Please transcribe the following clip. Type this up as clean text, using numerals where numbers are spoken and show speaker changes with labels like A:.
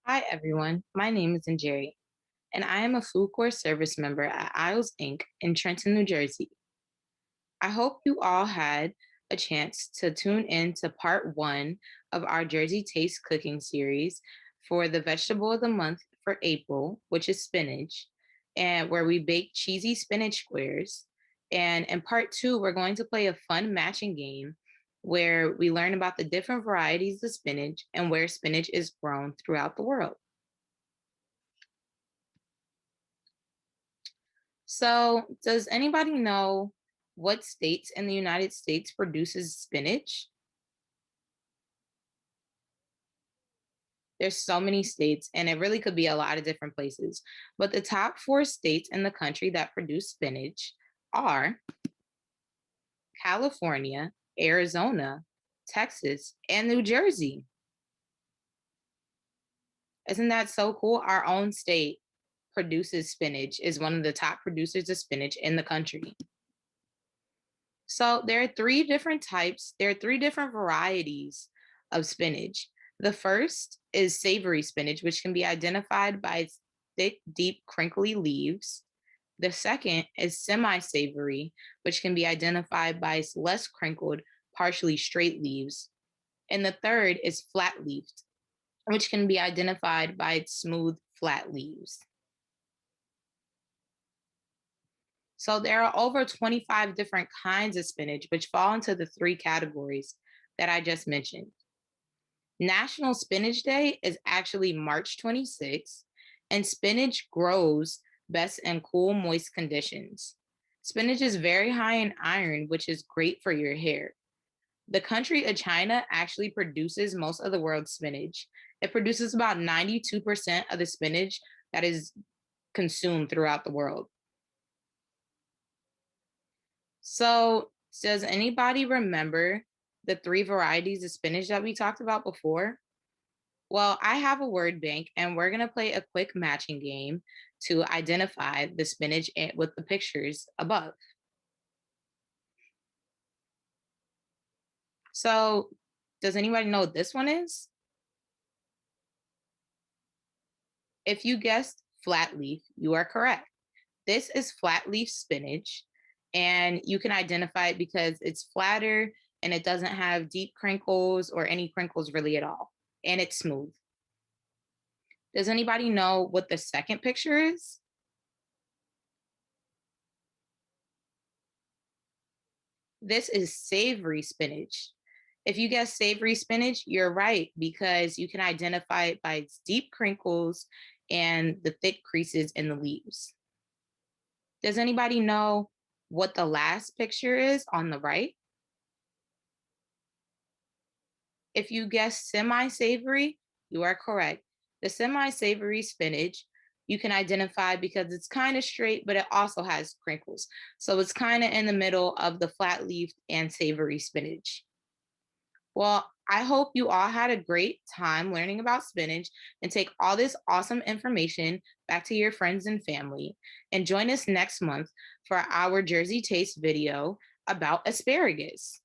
A: Hi, everyone. My name is Jerry, and I am a food course service member at Isles Inc. in Trenton, New Jersey. I hope you all had a chance to tune in to part one of our Jersey Taste cooking series for the vegetable of the month for April, which is spinach, and where we bake cheesy spinach squares. And in part two, we're going to play a fun matching game where we learn about the different varieties of spinach and where spinach is grown throughout the world. So, does anybody know what states in the United States produces spinach? There's so many states, and it really could be a lot of different places. But the top four states in the country that produce spinach are California, Arizona, Texas, and New Jersey. Isn't that so cool? Our own state produces spinach, is one of the top producers of spinach in the country. So there are three different types, there are three different varieties of spinach. The first is savory spinach, which can be identified by its thick, deep, crinkly leaves. The second is semi savory, which can be identified by its less crinkled, partially straight leaves. And the third is flat leafed, which can be identified by its smooth, flat leaves. So there are over 25 different kinds of spinach, which fall into the three categories that I just mentioned. National Spinach Day is actually March 26th, and spinach grows best in cool, moist conditions. Spinach is very high in iron, which is great for your hair. The country of China actually produces most of the world's spinach. It produces about 92% of the spinach that is consumed throughout the world. So, does anybody remember the three varieties of spinach that we talked about before? Well, I have a word bank, and we're going to play a quick matching game to identify the spinach with the pictures above. So, does anybody know what this one is? If you guessed flat leaf, you are correct. This is flat leaf spinach, and you can identify it because it's flatter and it doesn't have deep crinkles or any crinkles really at all, and it's smooth. Does anybody know what the second picture is? This is savory spinach. If you guess savory spinach, you're right because you can identify it by its deep crinkles and the thick creases in the leaves. Does anybody know what the last picture is on the right? If you guess semi savory, you are correct. The semi savory spinach you can identify because it's kind of straight, but it also has crinkles. So it's kind of in the middle of the flat leaf and savory spinach. Well, I hope you all had a great time learning about spinach and take all this awesome information back to your friends and family. And join us next month for our Jersey Taste video about asparagus.